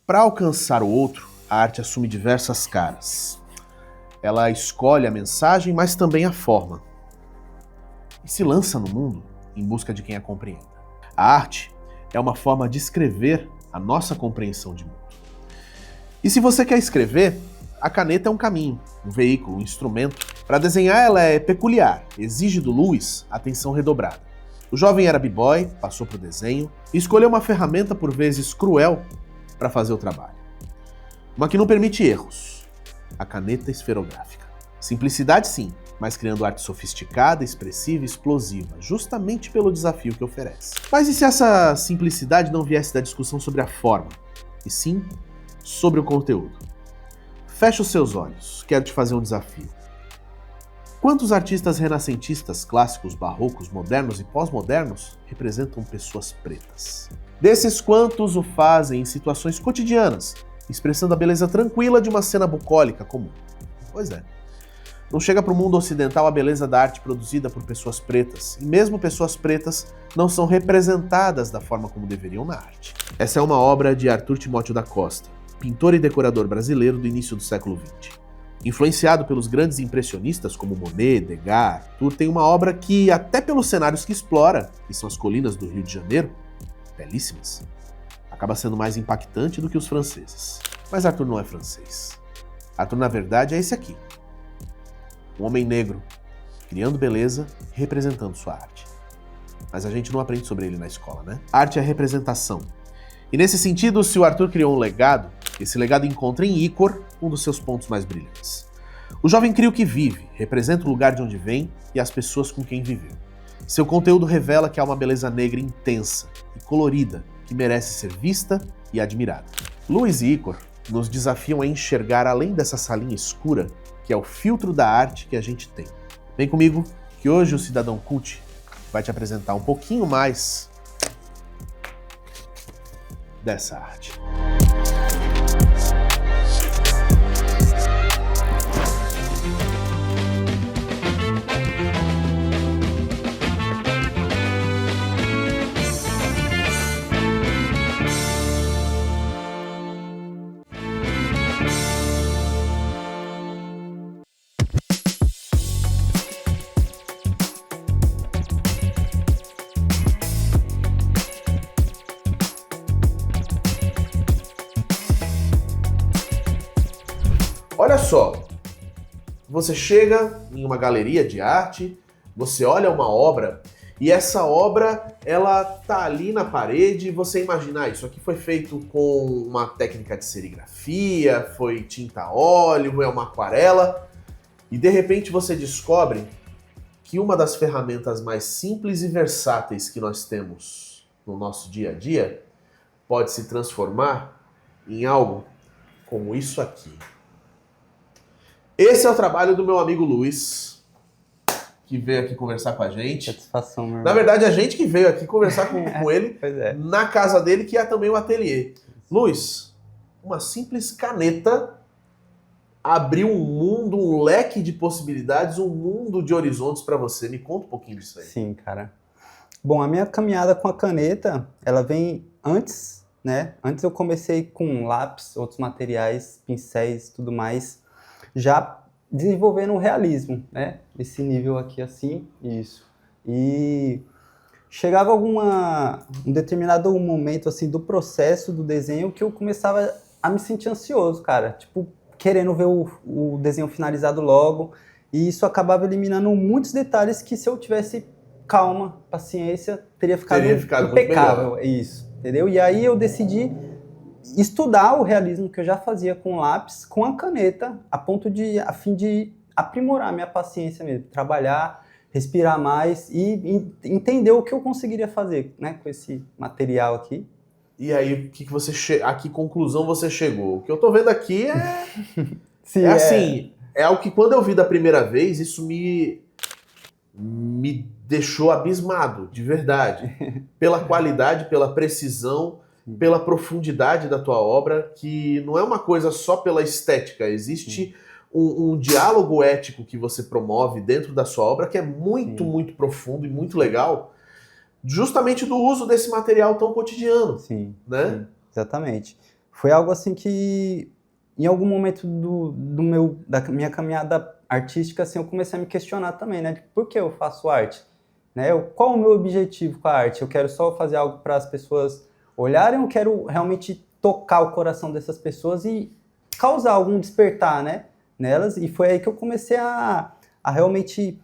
Para alcançar o outro, a arte assume diversas caras. Ela escolhe a mensagem, mas também a forma. E se lança no mundo em busca de quem a compreenda. A arte é uma forma de escrever a nossa compreensão de mundo. E se você quer escrever, a caneta é um caminho, um veículo, um instrumento. Para desenhar, ela é peculiar, exige do Lewis atenção redobrada. O jovem era b-boy, passou para o desenho e escolheu uma ferramenta por vezes cruel para fazer o trabalho. Uma que não permite erros, a caneta esferográfica. Simplicidade sim, mas criando arte sofisticada, expressiva e explosiva, justamente pelo desafio que oferece. Mas e se essa simplicidade não viesse da discussão sobre a forma, e sim sobre o conteúdo? Feche os seus olhos, quero te fazer um desafio. Quantos artistas renascentistas, clássicos, barrocos, modernos e pós-modernos representam pessoas pretas? Desses, quantos o fazem em situações cotidianas, expressando a beleza tranquila de uma cena bucólica comum? Pois é. Não chega para o mundo ocidental a beleza da arte produzida por pessoas pretas, e mesmo pessoas pretas não são representadas da forma como deveriam na arte. Essa é uma obra de Arthur Timóteo da Costa, pintor e decorador brasileiro do início do século XX. Influenciado pelos grandes impressionistas como Monet, Degas, Arthur tem uma obra que, até pelos cenários que explora, que são as colinas do Rio de Janeiro, belíssimas, acaba sendo mais impactante do que os franceses. Mas Arthur não é francês. Arthur, na verdade, é esse aqui. Um homem negro, criando beleza e representando sua arte. Mas a gente não aprende sobre ele na escola, né? Arte é representação. E nesse sentido, se o Arthur criou um legado, esse legado encontra em Icor um dos seus pontos mais brilhantes. O jovem cria o que vive, representa o lugar de onde vem e as pessoas com quem viveu. Seu conteúdo revela que há uma beleza negra intensa e colorida que merece ser vista e admirada. Lewis e Icor nos desafiam a enxergar além dessa salinha escura que é o filtro da arte que a gente tem. Vem comigo que hoje o Cidadão Cult vai te apresentar um pouquinho mais dessa arte. Olha só, você chega em uma galeria de arte, você olha uma obra e essa obra ela tá ali na parede e você imagina, isso aqui foi feito com uma técnica de serigrafia, foi tinta a óleo, é uma aquarela e de repente você descobre que uma das ferramentas mais simples e versáteis que nós temos no nosso dia a dia pode se transformar em algo como isso aqui. Esse é o trabalho do meu amigo Lewis, que veio aqui conversar com a gente. Satisfação, meu irmão. Na verdade, a gente que veio aqui conversar com ele Pois é. na casa dele, que é também o ateliê. Lewis, uma simples caneta abriu um mundo, um leque de possibilidades, um mundo de horizontes para você. Me conta um pouquinho disso aí. Sim, cara. Bom, a minha caminhada com a caneta, ela vem antes, né? Antes eu comecei com lápis, outros materiais, pincéis, tudo mais, já desenvolvendo o realismo, né? Esse nível aqui assim, isso. E chegava um determinado momento assim do processo do desenho que eu começava a me sentir ansioso, cara. Tipo, querendo ver o desenho finalizado logo. E isso acabava eliminando muitos detalhes que se eu tivesse calma, paciência, teria ficado impecável. Muito melhor. Isso, entendeu? E aí eu decidi estudar o realismo que eu já fazia com lápis, com a caneta, a fim de aprimorar minha paciência mesmo, trabalhar, respirar mais e entender o que eu conseguiria fazer, né, com esse material aqui. E aí, a que conclusão você chegou? O que eu tô vendo aqui é... Sim, assim, é algo que quando eu vi da primeira vez, isso me deixou abismado, de verdade. Pela qualidade, pela precisão, pela profundidade da tua obra, que não é uma coisa só pela estética, existe um diálogo ético que você promove dentro da sua obra que é muito, muito profundo e muito legal, justamente do uso desse material tão cotidiano. Sim, né? sim, exatamente. foi algo assim que, em algum momento da minha caminhada artística, assim, eu comecei a me questionar também, né? Por que eu faço arte? Né? Qual o meu objetivo com a arte? Eu quero só fazer algo para as pessoas olharem, ou eu quero realmente tocar o coração dessas pessoas e causar algum despertar, né, nelas? E foi aí que eu comecei a realmente...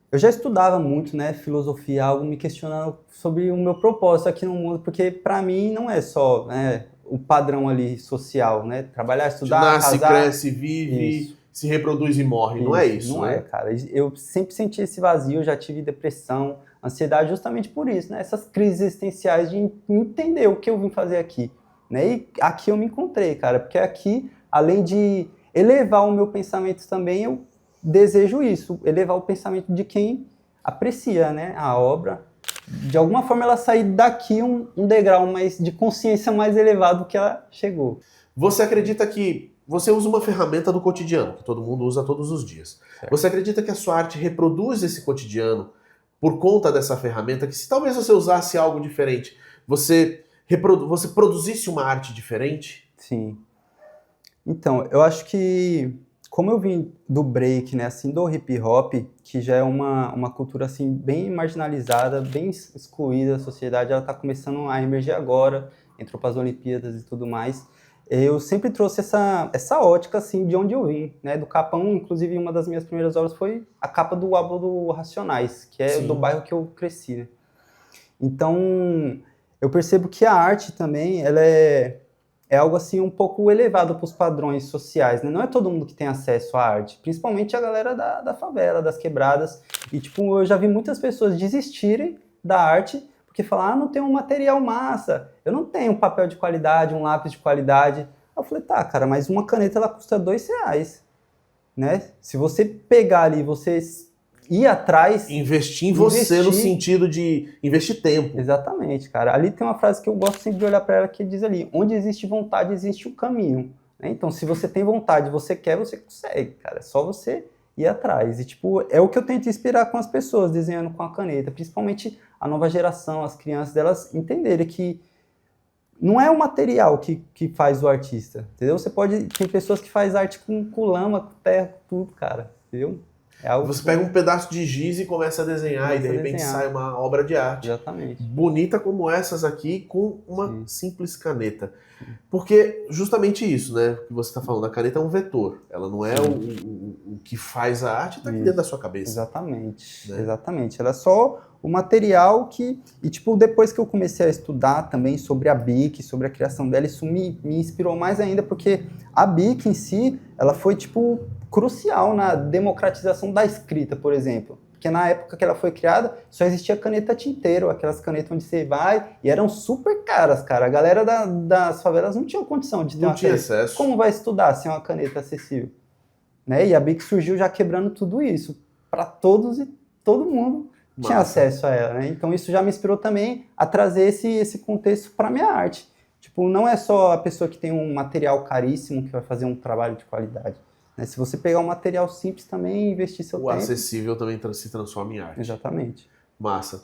Eu já estudava muito, né, filosofia, algo me questionando sobre o meu propósito aqui no mundo, porque para mim não é só, né, o padrão ali social, né, trabalhar, estudar, Nasce, casar. cresce, vive, Isso. se reproduz e morre. Não é isso, Não né? é, cara. Eu sempre senti esse vazio, já tive depressão, ansiedade, justamente por isso, né? Essas crises existenciais de entender o que eu vim fazer aqui, né? E aqui eu me encontrei, cara, porque aqui, além de elevar o meu pensamento também, eu desejo isso, elevar o pensamento de quem aprecia, né, a obra. De alguma forma ela sair daqui um degrau mais de consciência mais elevado que ela chegou. Você acredita que você usa uma ferramenta do cotidiano, que todo mundo usa todos os dias. Certo. Você acredita que a sua arte reproduz esse cotidiano por conta dessa ferramenta, que se talvez você usasse algo diferente, você produzisse uma arte diferente? Sim. Então, eu acho que, como eu vim do break, né, assim, do hip hop, que já é uma cultura, assim, bem marginalizada, bem excluída da sociedade, ela tá começando a emergir agora, entrou para as Olimpíadas e tudo mais. Eu sempre trouxe essa ótica, assim, de onde eu vim, né, do Capão. Inclusive, uma das minhas primeiras obras foi a capa do álbum do Racionais, que é Sim. do bairro que eu cresci, né? Então, eu percebo que a arte também, ela é algo assim um pouco elevado para os padrões sociais, né? Não é todo mundo que tem acesso à arte, principalmente a galera da favela, das quebradas. E, tipo, eu já vi muitas pessoas desistirem da arte porque falar, não tem um material massa, eu não tenho um papel de qualidade, um lápis de qualidade. Aí eu falei, tá, cara, mas uma caneta ela custa R$2, né? Se você pegar ali, você ir atrás... Investir em você no sentido de investir tempo. Exatamente, cara. Ali tem uma frase que eu gosto sempre de olhar para ela, que diz ali, onde existe vontade, existe o caminho. Né? Então, se você tem vontade, você quer, você consegue, cara. É só você ir atrás. E, tipo, é o que eu tento inspirar com as pessoas, desenhando com a caneta. Principalmente a nova geração, as crianças, delas entenderem que não é o material que faz o artista, entendeu? Tem pessoas que fazem arte com lama, com terra, com tudo, cara, entendeu? Você pega um pedaço de giz e começa a desenhar, e de repente sai uma obra de arte. Exatamente. Bonita como essas aqui, com uma simples caneta. Porque justamente isso, né? Que você está falando, a caneta é um vetor. Ela não é o que faz a arte, está aqui dentro da sua cabeça. Exatamente, né? Exatamente. Ela é só o material que... E, tipo, depois que eu comecei a estudar também sobre a Bic, sobre a criação dela, isso me inspirou mais ainda, porque a Bic em si, ela foi, tipo, crucial na democratização da escrita, por exemplo. Porque na época que ela foi criada, só existia caneta tinteiro, aquelas canetas onde você vai, e eram super caras, cara. A galera das favelas não tinha condição de ter uma caneta. Não tinha acesso. Como vai estudar sem uma caneta acessível? Né? E a Bic surgiu já quebrando tudo isso, para todos e todo mundo tinha acesso a ela, né? Então isso já me inspirou também a trazer esse contexto para minha arte. Tipo, não é só a pessoa que tem um material caríssimo que vai fazer um trabalho de qualidade. Né? Se você pegar um material simples também e investir seu tempo... O acessível também se transforma em arte. Exatamente. Massa.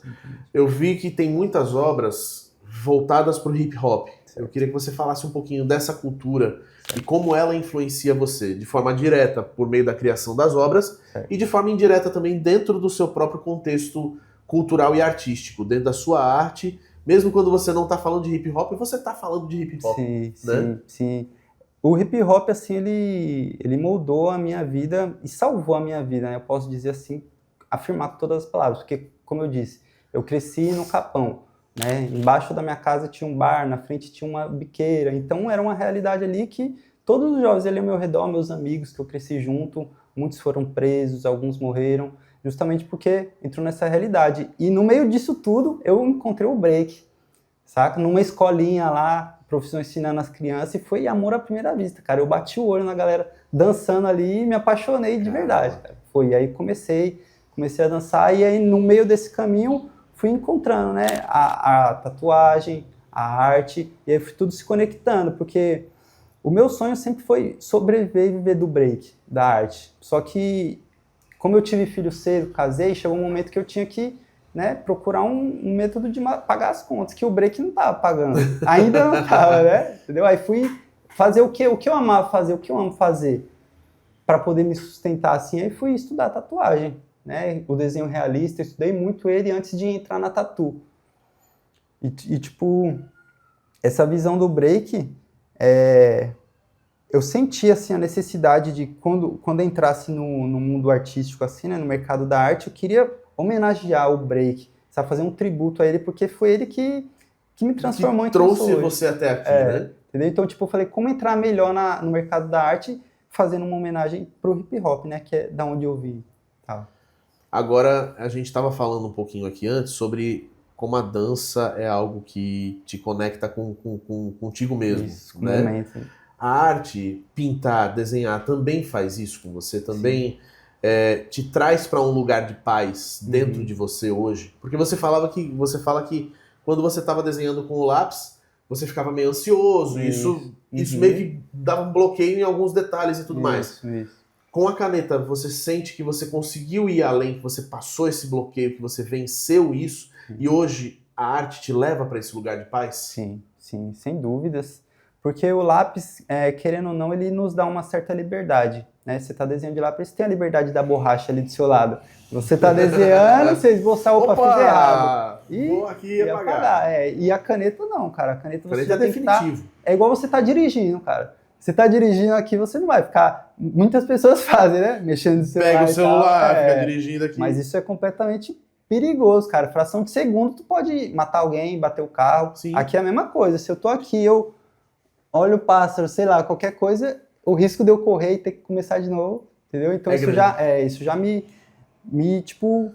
Eu vi que tem muitas obras voltadas para o hip hop. Certo. Eu queria que você falasse um pouquinho dessa cultura e como ela influencia você, de forma direta por meio da criação das obras e de forma indireta também dentro do seu próprio contexto cultural e artístico, dentro da sua arte, mesmo quando você não está falando de hip hop, você está falando de hip hop. Sim, né? sim. O hip hop, assim, ele moldou a minha vida e salvou a minha vida, né? Eu posso dizer assim, afirmar com todas as palavras, porque, como eu disse, eu cresci no Capão, né? Embaixo da minha casa tinha um bar, na frente tinha uma biqueira, então era uma realidade ali que todos os jovens ali ao meu redor, meus amigos que eu cresci junto, muitos foram presos, alguns morreram, justamente porque entrou nessa realidade. E no meio disso tudo, eu encontrei o break, saca? Numa escolinha lá, professor ensinando as crianças, e foi amor à primeira vista, cara. Eu bati o olho na galera dançando ali e me apaixonei de verdade, cara. Foi aí comecei a dançar, e aí no meio desse caminho fui encontrando, né, a tatuagem, a arte, e aí fui tudo se conectando, porque o meu sonho sempre foi sobreviver e viver do break, da arte. Só que, como eu tive filho cedo, casei, chegou um momento que eu tinha que, né, procurar um método de pagar as contas, que o break não estava pagando. Ainda não estava, né? Entendeu? Aí fui fazer o que eu amava fazer, o que eu amo fazer, para poder me sustentar assim, aí fui estudar tatuagem, né? O desenho realista, eu estudei muito ele antes de entrar na tatu. E tipo, essa visão do break, eu senti assim, a necessidade de, quando eu entrasse no mundo artístico, assim, né, no mercado da arte, eu queria homenagear o break, sabe, fazer um tributo a ele, porque foi ele que me transformou em quem eu sou trouxe hoje. você até aqui, né? Entendeu? Então, tipo, eu falei, como entrar melhor no mercado da arte, fazendo uma homenagem pro hip hop, né, que é da onde eu vim. Tá. Agora, a gente estava falando um pouquinho aqui antes sobre como a dança é algo que te conecta contigo mesmo, Isso, né? momento. A arte, pintar, desenhar, também faz isso com você, também te traz para um lugar de paz dentro de você hoje. Porque você fala que quando você estava desenhando com o lápis, você ficava meio ansioso, isso meio que dava um bloqueio em alguns detalhes e tudo mais. Isso. Com a caneta, você sente que você conseguiu ir além, que você passou esse bloqueio, que você venceu isso, e hoje a arte te leva para esse lugar de paz? Sim, sem dúvidas. Porque o lápis, querendo ou não, ele nos dá uma certa liberdade, né? Você está desenhando de lápis, você tem a liberdade da borracha ali do seu lado. Você está desenhando, você esboçar, opa, fiz errado. Vou aqui apagar. E a caneta não, cara. A caneta você é definitivo. É igual você tá dirigindo, cara. Você tá dirigindo aqui, você não vai ficar... Muitas pessoas fazem, né? Mexendo no celular. Pega o celular, fica dirigindo aqui. Mas isso é completamente perigoso, cara. Fração de segundo, tu pode matar alguém, bater o carro. Sim. Aqui é a mesma coisa. Se eu tô aqui, eu olho o pássaro, sei lá, qualquer coisa, o risco de eu correr e ter que começar de novo, entendeu? Então isso já me tipo,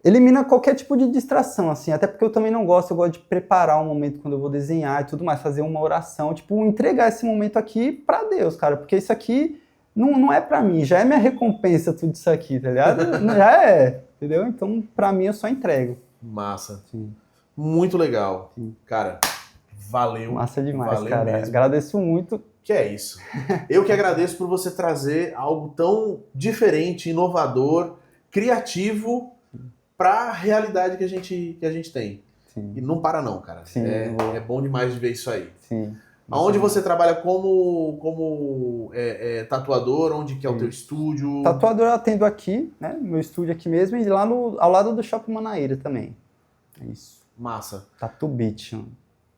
elimina qualquer tipo de distração, assim, até porque eu também não gosto, eu gosto de preparar um momento quando eu vou desenhar e tudo mais, fazer uma oração, tipo, entregar esse momento aqui pra Deus, cara, porque isso aqui não é pra mim, já é minha recompensa tudo isso aqui, tá ligado? Já é, entendeu? Então, pra mim, eu só entrego. Massa. Sim. Muito legal. Sim. Cara, valeu. Massa demais, valeu cara. Mesmo. Agradeço muito. Que é isso. Eu que agradeço por você trazer algo tão diferente, inovador, criativo para a realidade que a gente tem. Sim. E não para não, cara. Sim, é bom demais de ver isso aí. Sim. Aonde você trabalha como tatuador? Onde que é o teu estúdio? Tatuador eu atendo aqui, né? Meu estúdio aqui mesmo e lá ao lado do Shopping Manaíra também. É isso. Massa. Tatu Beach.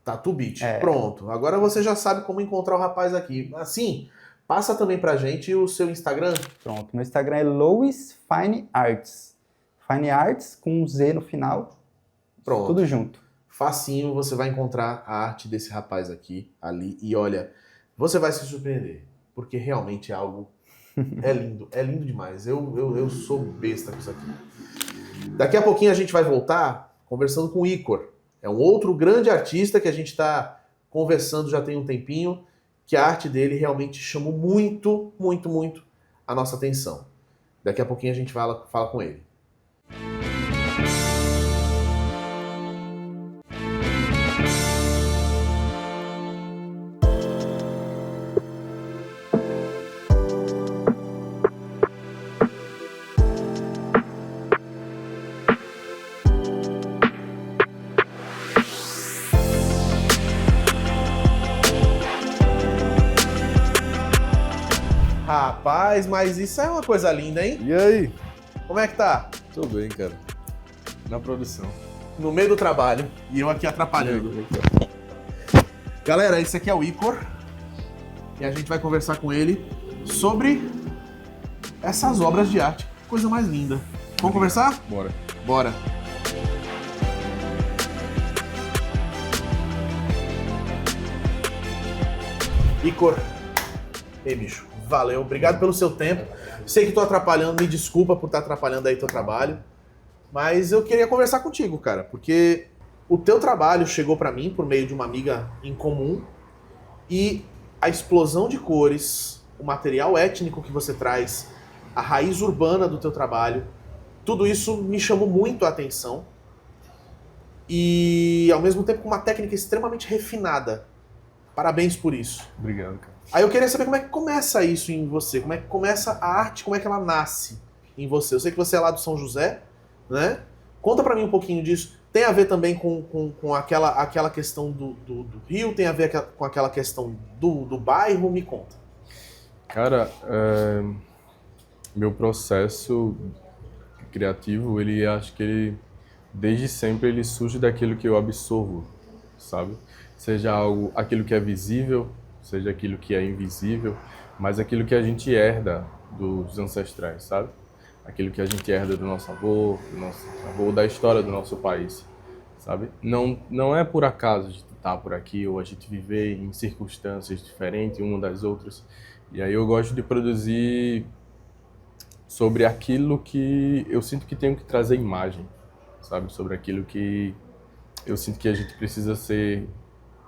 Tatu Beach. Pronto. Agora você já sabe como encontrar o rapaz aqui. Assim, passa também pra gente o seu Instagram. Pronto. Meu Instagram é Louis Fine Arts. Fine Arts com um Z no final. Pronto. Tudo junto. Facinho, você vai encontrar a arte desse rapaz aqui, ali. E olha, você vai se surpreender. Porque realmente é algo... É lindo demais. Eu sou besta com isso aqui. Daqui a pouquinho a gente vai voltar conversando com o Icor. É um outro grande artista que a gente está conversando já tem um tempinho, que a arte dele realmente chamou muito, muito, muito a nossa atenção. Daqui a pouquinho a gente fala com ele. Rapaz, mas isso é uma coisa linda, hein? E aí? Como é que tá? Tô bem, cara. Na produção. No meio do trabalho. E eu aqui atrapalhando. Galera, esse aqui é o Icor. E a gente vai conversar com ele sobre essas obras de arte. Coisa mais linda. Vamos conversar? Bora. Bora. Icor. Ei, bicho. Valeu, obrigado pelo seu tempo. Sei que tô atrapalhando, me desculpa por estar atrapalhando aí teu trabalho. Mas eu queria conversar contigo, cara, porque o teu trabalho chegou pra mim por meio de uma amiga em comum e a explosão de cores, o material étnico que você traz, a raiz urbana do teu trabalho, tudo isso me chamou muito a atenção e ao mesmo tempo com uma técnica extremamente refinada. Parabéns por isso. Obrigado, cara. Aí eu queria saber como é que começa isso em você, como é que começa a arte, como é que ela nasce em você. Eu sei que você é lá do São José, né? Conta pra mim um pouquinho disso. Tem a ver também com aquela questão do rio, tem a ver com aquela questão do bairro? Me conta. Cara, meu processo criativo, acho que desde sempre, ele surge daquilo que eu absorvo, sabe? Seja aquilo que é visível, seja aquilo que é invisível, mas aquilo que a gente herda dos ancestrais, sabe? Aquilo que a gente herda do nosso avô, da história do nosso país, sabe? Não é por acaso a gente estar por aqui ou a gente viver em circunstâncias diferentes uma das outras. E aí eu gosto de produzir sobre aquilo que eu sinto que tenho que trazer imagem, sabe? Sobre aquilo que eu sinto que a gente precisa ser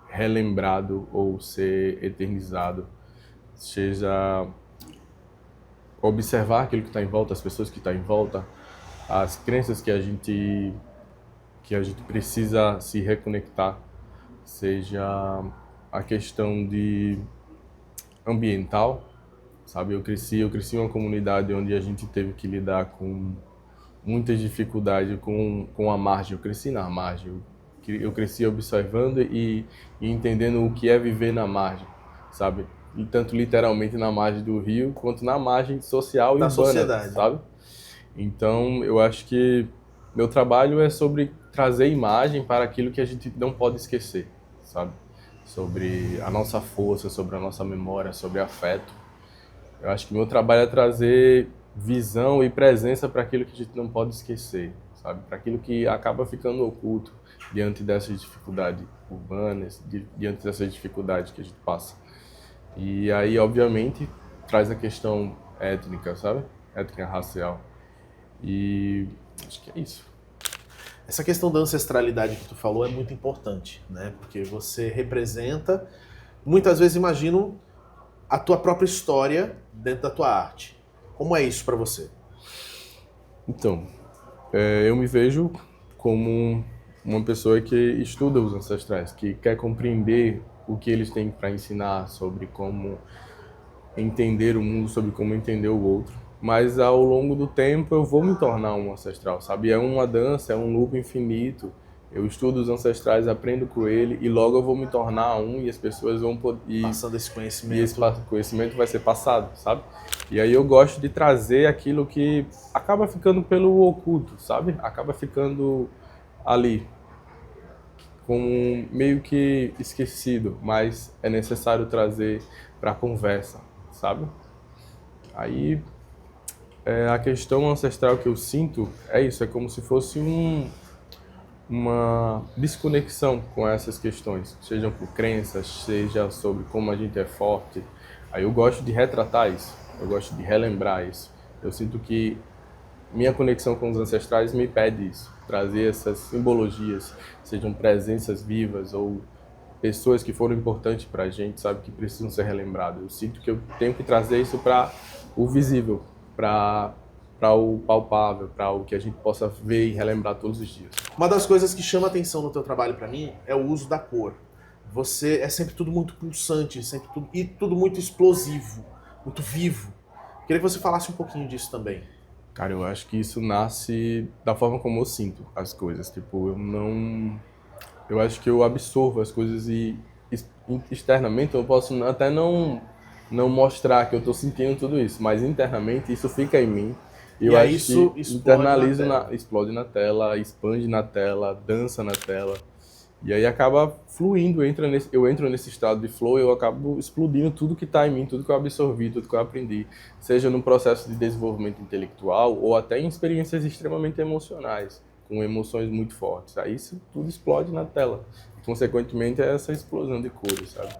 relembrado ou ser eternizado, seja observar aquilo que está em volta, as pessoas que estão em volta, as crenças que a gente precisa se reconectar, seja a questão de ambiental, sabe? Eu cresci em uma comunidade onde a gente teve que lidar com muitas dificuldades com a margem. Eu cresci na margem. Eu cresci observando e entendendo o que é viver na margem, sabe? E tanto literalmente na margem do rio, quanto na margem social e Da urbana, sociedade, sabe? Então, eu acho que meu trabalho é sobre trazer imagem para aquilo que a gente não pode esquecer, sabe? Sobre a nossa força, sobre a nossa memória, sobre afeto. Eu acho que meu trabalho é trazer visão e presença para aquilo que a gente não pode esquecer, sabe? Para aquilo que acaba ficando oculto diante dessas dificuldades urbanas, diante dessas dificuldades que a gente passa. E aí, obviamente, traz a questão étnica, sabe? Étnica racial. E acho que é isso. Essa questão da ancestralidade que tu falou é muito importante, né? Porque você representa, muitas vezes imagino, a tua própria história dentro da tua arte. Como é isso para você? Então, eu me vejo como uma pessoa que estuda os ancestrais, que quer compreender o que eles têm para ensinar sobre como entender o mundo, sobre como entender o outro. Mas ao longo do tempo eu vou me tornar um ancestral, sabe? É uma dança, é um loop infinito. Eu estudo os ancestrais, aprendo com ele e logo eu vou me tornar um e as pessoas vão poder... Passando esse conhecimento. E esse conhecimento vai ser passado, sabe? E aí eu gosto de trazer aquilo que acaba ficando pelo oculto, sabe? Acaba ficando ali, como meio que esquecido, mas é necessário trazer para a conversa, sabe? Aí a questão ancestral que eu sinto é isso, é como se fosse uma desconexão com essas questões, sejam por crenças, seja sobre como a gente é forte. Aí eu gosto de retratar isso, eu gosto de relembrar isso. Eu sinto que minha conexão com os ancestrais me pede isso, trazer essas simbologias, sejam presenças vivas ou pessoas que foram importantes para a gente, sabe, que precisam ser relembradas. Eu sinto que eu tenho que trazer isso para o visível, para o palpável, para o que a gente possa ver e relembrar todos os dias. Uma das coisas que chama atenção no teu trabalho para mim é o uso da cor. Você é sempre tudo muito pulsante, tudo muito explosivo, muito vivo. Queria que você falasse um pouquinho disso também. Cara, eu acho que isso nasce da forma como eu sinto as coisas. Tipo, eu acho que eu absorvo as coisas e externamente eu posso até não mostrar que eu tô sentindo tudo isso, mas internamente isso fica em mim. E eu acho isso que explode internalizo, na tela. explode na tela, expande na tela, dança na tela. E aí acaba fluindo, eu entro nesse estado de flow e eu acabo explodindo tudo que está em mim, tudo que eu absorvi, tudo que eu aprendi. Seja num processo de desenvolvimento intelectual ou até em experiências extremamente emocionais, com emoções muito fortes. Aí isso tudo explode na tela. E, consequentemente, é essa explosão de cores, sabe?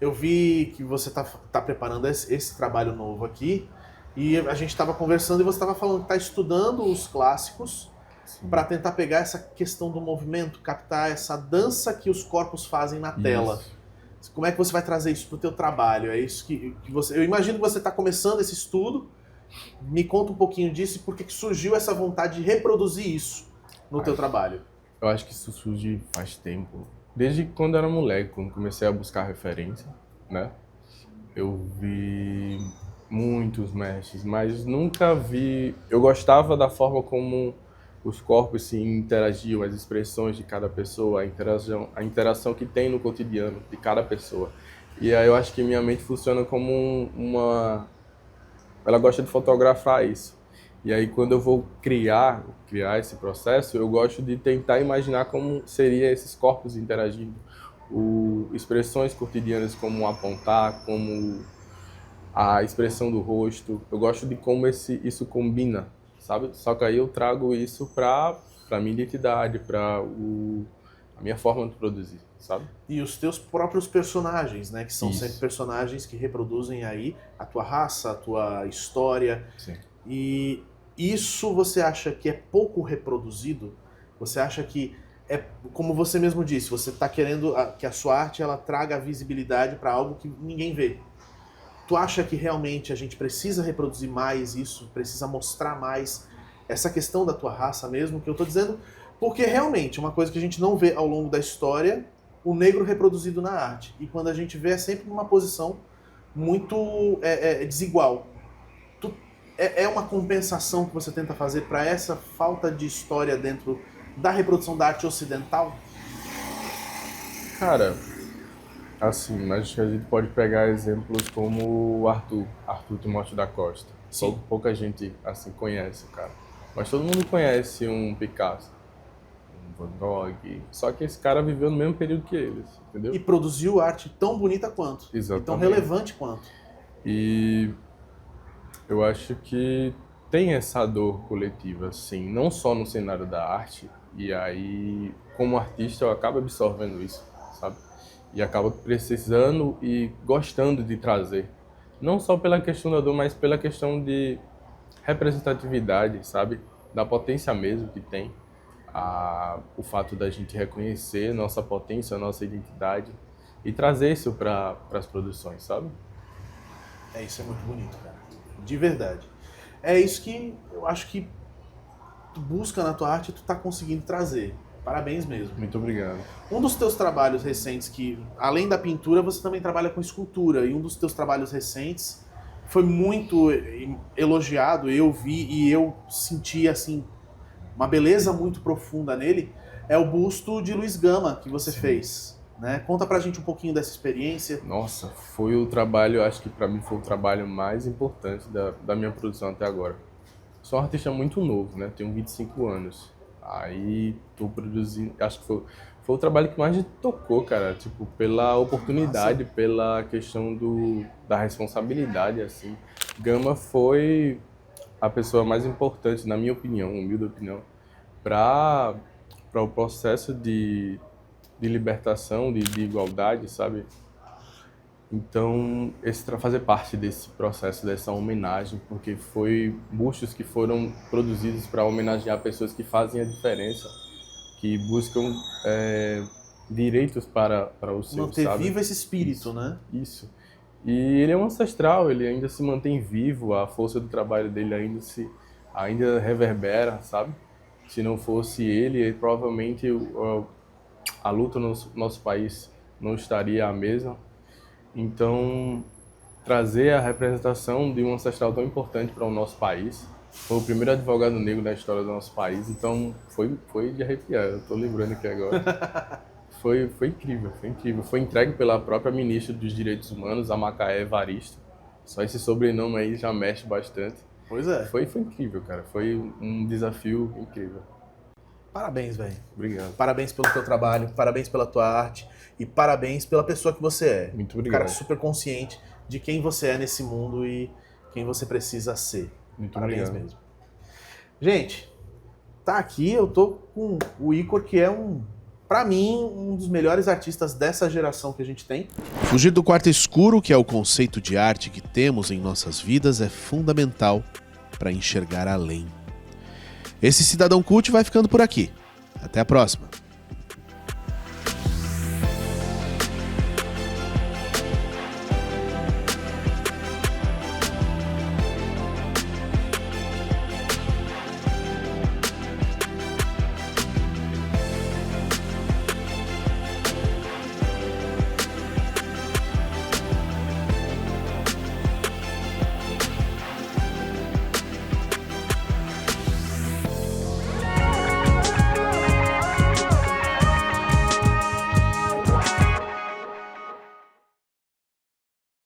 Eu vi que você tá preparando esse trabalho novo aqui e a gente estava conversando e você estava falando que está estudando os clássicos para tentar pegar essa questão do movimento, captar essa dança que os corpos fazem na tela. Como é que você vai trazer isso para o teu trabalho? É isso que você... Eu imagino que você está começando esse estudo. Me conta um pouquinho disso e por que surgiu essa vontade de reproduzir isso no teu trabalho. Eu acho que isso surge faz tempo. Desde quando eu era moleque, quando comecei a buscar referência, né? Eu vi muitos mestres, mas nunca vi... Eu gostava da forma como os corpos se interagiam, as expressões de cada pessoa, a interação que tem no cotidiano de cada pessoa. E aí eu acho que minha mente funciona como ela gosta de fotografar isso. E aí quando eu vou criar esse processo, eu gosto de tentar imaginar como seria esses corpos interagindo. Expressões cotidianas como apontar, como a expressão do rosto. Eu gosto de como isso combina, sabe? Só que aí eu trago isso para a minha identidade, para a minha forma de produzir, sabe? E os teus próprios personagens, né? Que são Isso. sempre personagens que reproduzem aí a tua raça, a tua história. Sim. E isso você acha que é pouco reproduzido? Você acha que é, como você mesmo disse, você está querendo que a sua arte ela traga visibilidade para algo que ninguém vê. Tu acha que realmente a gente precisa reproduzir mais isso, precisa mostrar mais essa questão da tua raça mesmo, que eu estou dizendo, porque realmente uma coisa que a gente não vê ao longo da história, o negro reproduzido na arte. E quando a gente vê é sempre numa posição muito desigual. É uma compensação que você tenta fazer para essa falta de história dentro da reprodução da arte ocidental? Cara, assim, acho que a gente pode pegar exemplos como o Arthur Timóteo da Costa. Pouca gente assim conhece o cara. Mas todo mundo conhece um Picasso, um Van Gogh. Só que esse cara viveu no mesmo período que eles, entendeu? E produziu arte tão bonita quanto. Exatamente. E tão relevante quanto. E eu acho que tem essa dor coletiva, sim, não só no cenário da arte. E aí, como artista, eu acabo absorvendo isso, sabe? E acabo precisando e gostando de trazer. Não só pela questão da dor, mas pela questão de representatividade, sabe? Da potência mesmo que tem. O fato da gente reconhecer nossa potência, nossa identidade e trazer isso para as produções, sabe? Isso é muito bonito, cara. De verdade. É isso que eu acho que tu busca na tua arte e tu tá conseguindo trazer. Parabéns mesmo. Muito obrigado. Um dos teus trabalhos recentes, que além da pintura, você também trabalha com escultura, e um dos teus trabalhos recentes foi muito elogiado, eu vi e eu senti assim uma beleza muito profunda nele, é o busto de Luiz Gama que você fez, né? Conta pra gente um pouquinho dessa experiência. Nossa, foi o trabalho, acho que pra mim foi o trabalho mais importante da minha produção até agora. Sou um artista muito novo, né? Tenho 25 anos. Aí tô produzindo, acho que foi o trabalho que mais me tocou, cara, tipo, pela oportunidade, pela questão da responsabilidade, assim. Gama foi a pessoa mais importante, na minha opinião, humilde opinião, para o processo de libertação, de igualdade, sabe? Então, fazer parte desse processo, dessa homenagem, porque foi bustos que foram produzidos para homenagear pessoas que fazem a diferença, que buscam direitos para o seu, manter sabe? vivo esse espírito, Isso, né? Isso. E ele é um ancestral, ele ainda se mantém vivo, a força do trabalho dele ainda reverbera, sabe? Se não fosse ele, provavelmente a luta no nosso país não estaria a mesma. Então, trazer a representação de um ancestral tão importante para o nosso país. Foi o primeiro advogado negro da história do nosso país, então foi de arrepiar, eu estou lembrando aqui agora. Foi incrível, foi incrível. Foi entregue pela própria ministra dos Direitos Humanos, a Macaé Evaristo. Só esse sobrenome aí já mexe bastante. Pois é. Foi incrível, cara. Foi um desafio incrível. Parabéns, velho. Obrigado. Parabéns pelo teu trabalho, parabéns pela tua arte e parabéns pela pessoa que você é. Muito Um obrigado. cara super consciente de quem você é nesse mundo e quem você precisa ser. Muito Parabéns obrigado. mesmo. Gente, tá aqui, eu tô com o Icor, que é pra mim, um dos melhores artistas dessa geração que a gente tem. Fugir do quarto escuro, que é o conceito de arte que temos em nossas vidas, é fundamental para enxergar além. Esse Cidadão Cult vai ficando por aqui. Até a próxima.